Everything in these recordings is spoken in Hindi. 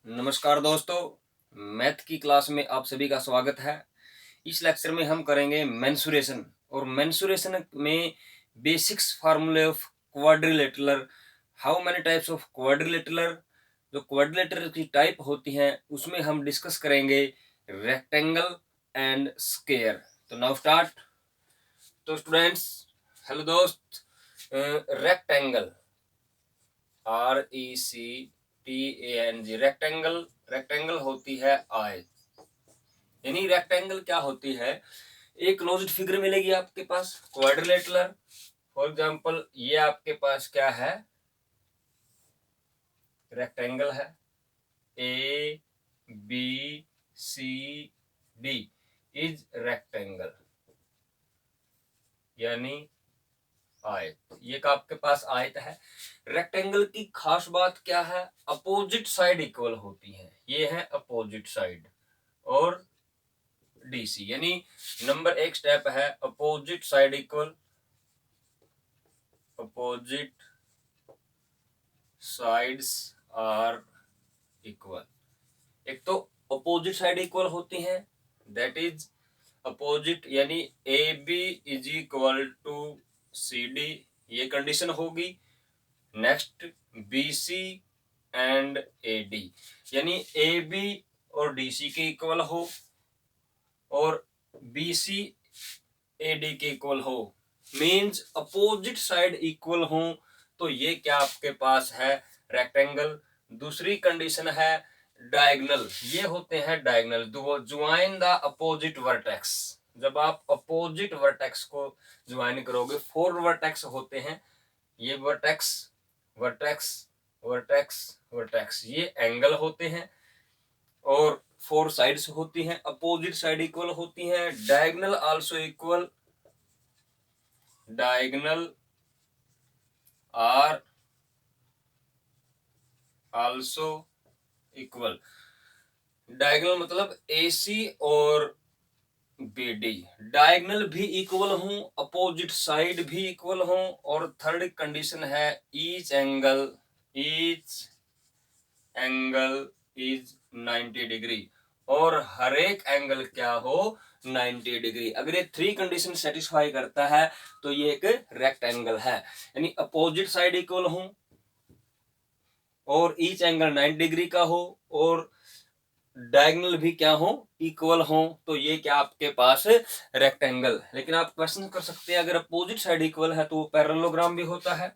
नमस्कार दोस्तों, मैथ की क्लास में आप सभी का स्वागत है। इस लेक्चर में हम करेंगे मेंसुरेशन और मेंसुरेशन में बेसिक्स फार्मूले of quadrilateral. How many types of quadrilateral, जो क्वाड्रिलेटरल की टाइप होती हैं उसमें हम डिस्कस करेंगे रेक्टेंगल एंड स्क्वायर। तो नाउ स्टार्ट। तो स्टूडेंट्स, हेलो दोस्त। Rectangle, RECTANG, rectangle. रेक्टेंगल होती है आयत, यानी रेक्टेंगल क्या होती है, एक क्लोज्ड फिगर मिलेगी आपके पास क्वाड्रिलेटरल। फॉर एग्जांपल ये आपके पास क्या है, रेक्टेंगल है, ABCD इज रेक्टेंगल, यानी आयत। ये का आपके पास आयत है। रेक्टेंगल की खास बात क्या है, अपोजिट साइड इक्वल होती है। ये है अपोजिट साइड और DC, यानी नंबर एक स्टेप है opposite side equal, opposite sides are equal. एक तो अपोजिट साइड इक्वल होती हैं, दैट इज अपोजिट, यानी AB is equal to CD, ये कंडीशन होगी। नेक्स्ट BC एंड AD, यानी AB और DC के इक्वल हो और BC AD के इक्वल हो, मींस अपोजिट साइड इक्वल हो, तो ये क्या आपके पास है, रेक्टेंगल। दूसरी कंडीशन है डायगोनल, ये होते हैं diagonal, join the opposite vertex. जब आप अपोजिट वर्टेक्स को ज्वाइन करोगे, 4 वर्टेक्स होते हैं, ये वर्टेक्स वर्टेक्स वर्टेक्स वर्टेक्स, ये एंगल होते हैं और 4 साइड्स होती हैं, अपोजिट साइड इक्वल होती हैं। Diagonal also equal, diagonal are also equal. Diagonal मतलब AC और BD, डायगोनल भी इक्वल हों, अपोजिट साइड भी इक्वल हों, और थर्ड कंडीशन है ईच एंगल इज 90 डिग्री, और हर एक एंगल क्या हो, 90 डिग्री। अगर ये 3 कंडीशन सेटिस्फाई करता है तो ये एक रेक्टेंगल है, यानी अपोजिट साइड इक्वल हो और ईच एंगल 90 डिग्री का हो और डायगोनल भी क्या हो, इक्वल हो, तो ये क्या आपके पास रेक्टेंगल। लेकिन आप क्वेश्चन कर सकते हैं, अगर अपोजिट साइड इक्वल है तो वो पैरेललोग्राम भी होता है।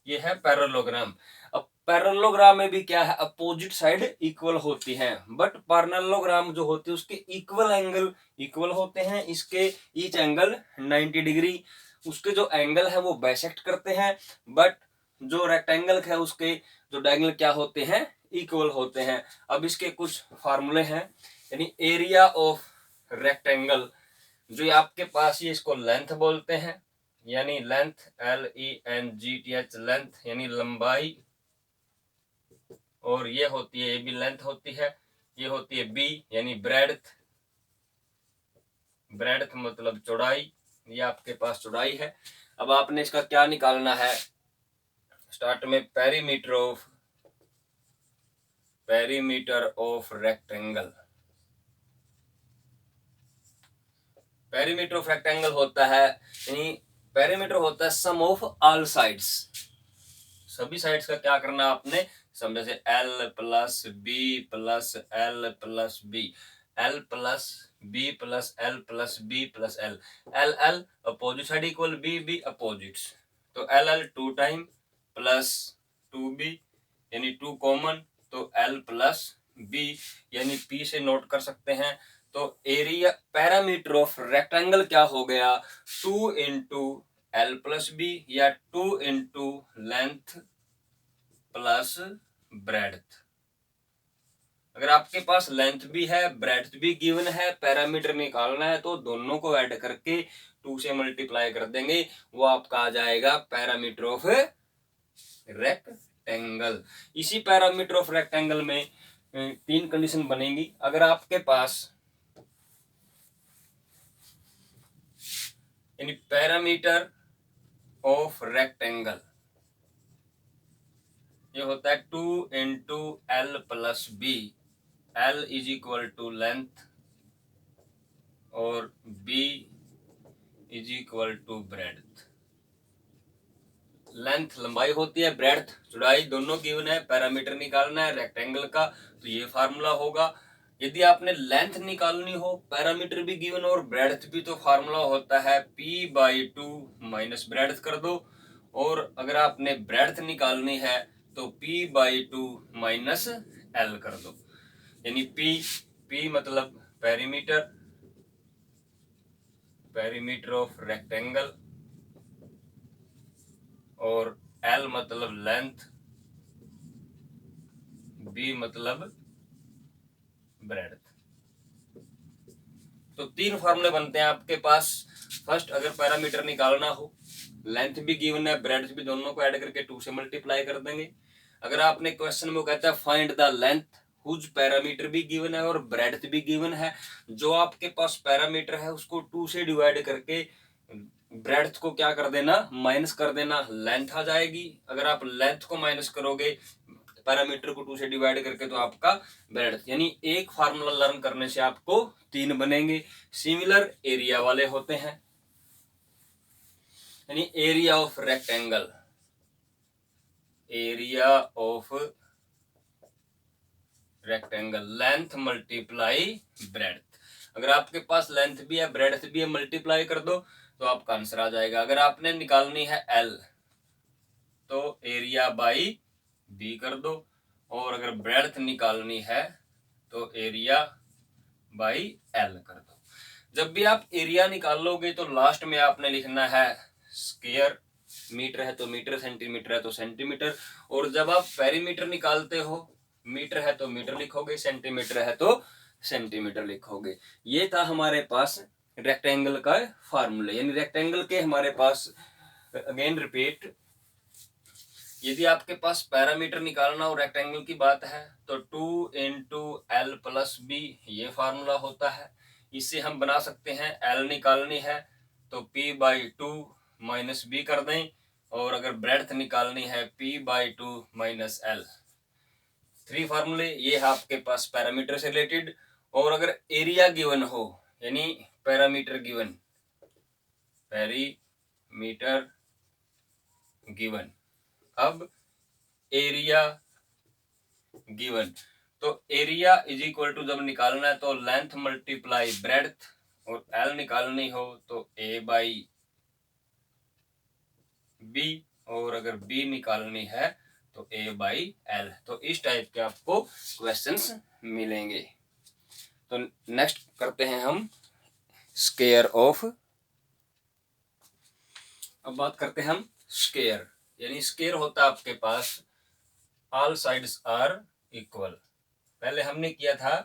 ये है पैरेललोग्राम। अब पैरेललोग्राम में भी क्या है, अपोजिट साइड इक्वल होती है, बट पैरेललोग्राम जो होती है उसके इक्वल एंगल इक्वल होते हैं, इसके ईच एंगल 90 डिग्री। उसके जो एंगल है वो बाइसेक्ट करते हैं, बट जो रेक्टेंगल है उसके जो डायगोनल क्या होते हैं, इक्वल होते हैं। अब इसके कुछ फार्मूले हैं, यानी एरिया ऑफ रेक्टेंगल, जो आपके पास ये इसको लेंथ बोलते हैं, यानी लेंथ LENGTH, लेंथ यानी लंबाई, और ये होती है, ये भी लेंथ होती है। ये होती है B यानी ब्रेड्थ, ब्रेड्थ मतलब चौड़ाई, ये आपके पास चौड़ाई है। अब आपने इसका क्या निकालना है, स्टार्ट में perimeter of rectangle. Perimeter of rectangle होता है, यानी पेरीमीटर होता है सम ऑफ ऑल साइड्स, सभी साइड्स का क्या करना आपने, समझे से L plus B plus L plus B, L plus B plus L plus B plus L, L opposite side equal B opposite, तो L 2 टाइम प्लस 2B यानी 2 कॉमन, तो L प्लस B यानी P से नोट कर सकते हैं। तो एरिया पैरामीटर ऑफ रेक्टेंगल क्या हो गया, 2 इंटू L प्लस B, या 2 इंटू लेंथ प्लस ब्रेड्थ। अगर आपके पास लेंथ भी है ब्रेड्थ भी गिवन है, पैरामीटर निकालना है, तो दोनों को ऐड करके 2 से मल्टीप्लाई कर देंगे, वो आपका आ जाएगा पैरामीटर ऑफ रेक्टेंगल। इसी पैरामीटर ऑफ रेक्टेंगल में 3 कंडीशन बनेगी। अगर आपके पास यानी पैरामीटर ऑफ रेक्टेंगल ये होता है 2 into L plus b, L is equal to length और B is equal to breadth. Length लंबाई होती है, ब्रेड्थ चौड़ाई, दोनों गिवन है। पैरामीटर निकालना है रेक्टेंगल का तो ये फार्मूला होगा। यदि आपने लेंथ निकालनी हो, पैरामीटर भी गिवन और ब्रेड्थ भी, तो फार्मूला होता है P/2 माइनस ब्रेड्थ कर दो। और अगर आपने ब्रेड्थ निकालनी है तो P/2 माइनस L कर दो। यानी P मतलब पेरीमीटर ऑफ रेक्टेंगल और L मतलब लेंथ, B मतलब ब्रेड्थ। तो तीन फार्मूले बनते हैं आपके पास। फर्स्ट, अगर पैरामीटर निकालना हो, लेंथ भी गिवन है ब्रेड्थ भी, दोनों को ऐड करके 2 से मल्टीप्लाई कर देंगे। अगर आपने क्वेश्चन में कहता है find the length whose perimeter भी गिवन है और ब्रेड्थ भी गिवन है, जो आपके पास पैरामीटर है उसको 2 से डिवाइड करके ब्रेड्थ को क्या कर देना, माइनस कर देना, लेंथ आ जाएगी। अगर आप लेंथ को माइनस करोगे पैरामीटर को 2 से डिवाइड करके तो आपका ब्रेड्थ, यानी एक फार्मूला लर्न करने से आपको 3 बनेंगे। सिमिलर एरिया वाले होते हैं, यानी area of rectangle, area of rectangle length multiply breadth. अगर आपके पास लेंथ भी है ब्रेड्थ भी है, मल्टीप्लाई कर दो तो आपका आंसर आ जाएगा। अगर आपने निकालनी है L तो एरिया बाई B कर दो, और अगर ब्रेड्थ निकालनी है तो एरिया बाई L कर दो। जब भी आप एरिया निकालोगे तो लास्ट में आपने लिखना है स्क्वायर, मीटर है तो मीटर, सेंटीमीटर है तो सेंटीमीटर। और जब आप पेरीमीटर निकालते हो, मीटर है तो मीटर लिखोगे, सेंटीमीटर है तो सेंटीमीटर लिखोगे। ये था हमारे पास रेक्टेंगल का फार्मूला। यानी रेक्टेंगल के हमारे पास, अगेन रिपीट, यदि आपके पास पैरामीटर निकालना हो रेक्टेंगल की बात है तो 2 इंटू L प्लस बी ये फार्मूला होता है। इससे हम बना सकते हैं, L निकालनी है तो P/2 माइनस बी कर दें, और अगर ब्रेड्थ निकालनी है P/2 माइनस L। 3 फार्मूले ये है आपके पास पैरामीटर से रिलेटेड। और अगर एरिया गिवन हो, यानी पैरामीटर गिवन, पेरीमीटर गिवन, अब एरिया गिवन, तो एरिया इज इक्वल टू जब निकालना है तो लेंथ मल्टीप्लाई ब्रेड्थ, और L निकालनी हो तो A बाई B, और अगर B निकालनी है तो A बाई L। तो इस टाइप के आपको क्वेश्चंस मिलेंगे। तो नेक्स्ट करते हैं हम स्क्वायर ऑफ। अब बात करते हैं हम स्क्वायर, यानी स्क्वायर होता है आपके पास ऑल साइड्स आर इक्वल। पहले हमने किया था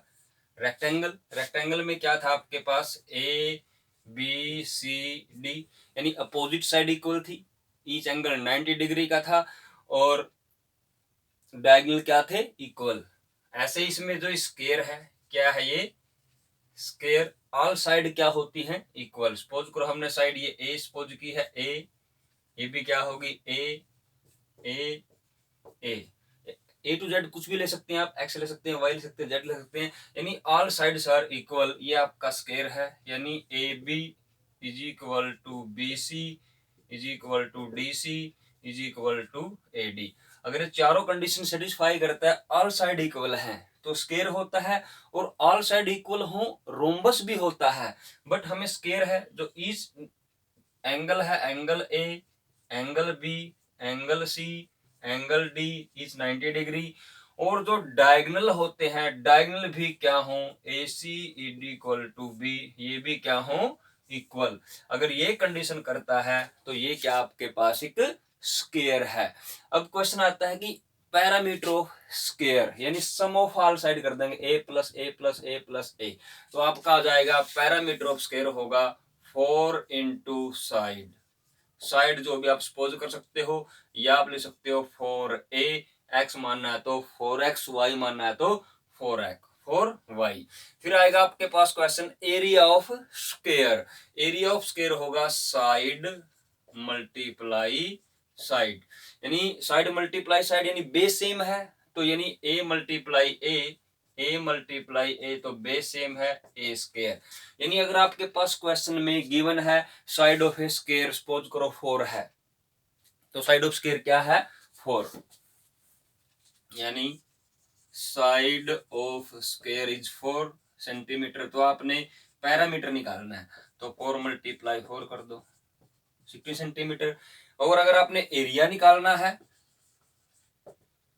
रेक्टेंगल, रेक्टेंगल में क्या था आपके पास ABCD, यानी अपोजिट साइड इक्वल थी, ईच एंगल 90 डिग्री का था, और डायगोनल क्या थे, इक्वल। ऐसे इसमें जो स्क्वायर है, क्या है ये स्क्वायर, ऑल साइड क्या होती हैं, इक्वल। सपोज करो हमने साइड ये A सपोज की है A, ये भी क्या होगी A टू जेड कुछ भी ले सकते हैं आप, एक्स ले सकते हैं, वाई ले सकते हैं, जेड ले सकते हैं, यानी ऑल साइड्स आर इक्वल। ये आपका स्क्वायर है, यानी AB is equal to BC is equal to DC is equal to AD। अगर ये चारों कंडीशन सेटिस्फाई करता है, ऑल साइड इक्वल है, तो स्क्वायर होता है। और ऑल साइड इक्वल हो, रोम्बस भी होता है, बट हमें स्क्वायर है जो ईच एंगल है, angle A, angle B, angle C, angle D is 90 degree. और जो डायगोनल होते हैं, डायगोनल भी क्या हो, AC इक्वल टू B, ये भी क्या हो, इक्वल। अगर ये कंडीशन करता है तो ये क्या आपके पास एक स्क्वायर है। अब क्वेश्चन आता है कि पैरामीटर ऑफ स्क्वायर, यानी सम ऑफ ऑल साइड कर देंगे, A plus A plus A plus A, तो आपका आ जाएगा पैरामीटर ऑफ स्क्वायर होगा 4 इंटू साइड। साइड जो भी आप सपोज कर सकते हो, या आप ले सकते हो 4A, x मानना है तो 4x, y मानना है तो 4y। फिर आएगा आपके पास question area of square. Area of square होगा साइड मल्टीप्लाई साइड, यानी साइड मल्टीप्लाई साइड, यानी बेस सेम है तो यानी ए मल्टीप्लाई ए तो बेस सेम है ए स्क्वायर। यानी अगर आपके पास क्वेश्चन में गिवन है side of A square, suppose करो 4 है, तो साइड ऑफ स्क्वायर क्या है 4, यानी side of square is 4 centimetre. तो आपने पैरामीटर निकालना है, तो 4 मल्टीप्लाई 4 कर दो 60 सेंटीमीटर। और अगर आपने एरिया निकालना है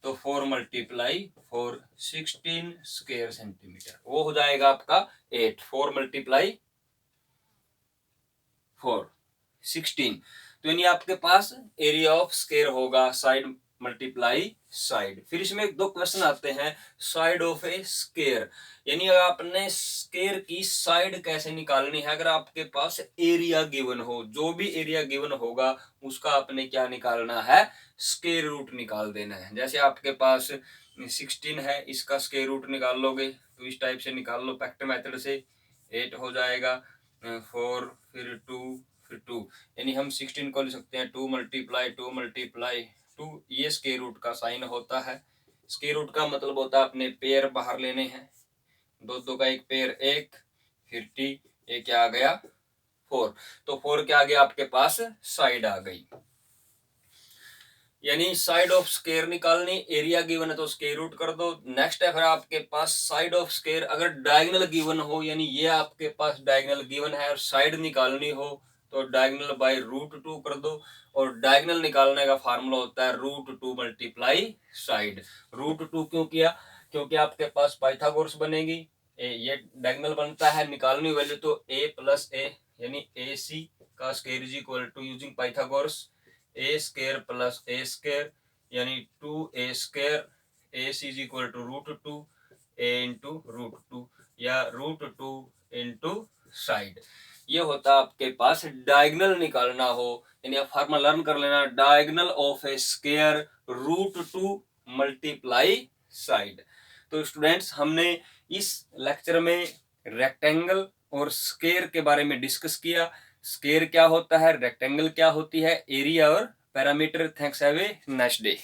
तो 4 मल्टीप्लाई 4 16 स्क्वायर सेंटीमीटर, वो हो जाएगा आपका 8। 4 मल्टीप्लाई 4 16, तो यानी आपके पास एरिया ऑफ स्क्वायर होगा साइड मल्टीप्लाई साइड। फिर इसमें 2 क्वेश्चन आते हैं साइड ऑफ ए स्क्वायर, यानी अगर आपने स्क्वायर की साइड कैसे निकालनी है। अगर आपके पास एरिया गिवन हो, जो भी एरिया गिवन होगा उसका आपने क्या निकालना है, स्क्वायर रूट निकाल देना है। जैसे आपके पास 16 है, इसका स्क्वायर रूट निकाल लोगे तो इस टाइप से निकाल लो फैक्टर मेथड से, 8 हो जाएगा, 4 फिर 2 फिर 2, यानी हम 16 को लिख सकते हैं 2 मल्टीप्लाई 2, ये स्क्वायर रूट का साइन होता है। स्क्वायर रूट का मतलब होता है अपने पेयर बाहर लेने हैं, 2 का एक पेयर 1, फिर टी, ये क्या आ गया 4, तो 4 क्या आ गया आपके पास साइड आ गई। यानी साइड ऑफ स्क्वायर निकालनी, एरिया गिवन है तो स्क्वायर रूट कर दो। नेक्स्ट है फिर आपके पास साइड ऑफ स्क्वायर अगर डायगोनल गिवन हो, यानी ये आपके पास डायगोनल गिवन है और साइड निकालनी हो तो डायगोनल बाय √2 कर दो। और डायगोनल निकालने का फार्मूला होता है √2 मल्टीप्लाई साइड। √2 क्यों किया, क्योंकि आपके पास पाइथागोरस बनेगी, ये डायगोनल बनता है, निकालनी वैल्यू तो a प्लस ए, यानी AC का square is equal to using Pythagoras a square plus a square, यानी 2a square, AC is equal to √2 a into √2 या √2 इंटू साइड। ये होता है आपके पास डायगोनल निकालना हो, यानी आप फार्मूला लर्न कर लेना, diagonal of A square √2 multiply side. तो स्टूडेंट्स हमने इस लेक्चर में रेक्टेंगल और स्क्वायर के बारे में डिस्कस किया। स्क्वायर क्या होता है, रेक्टेंगल क्या होती है, एरिया और parameter. Thanks, have a nice day.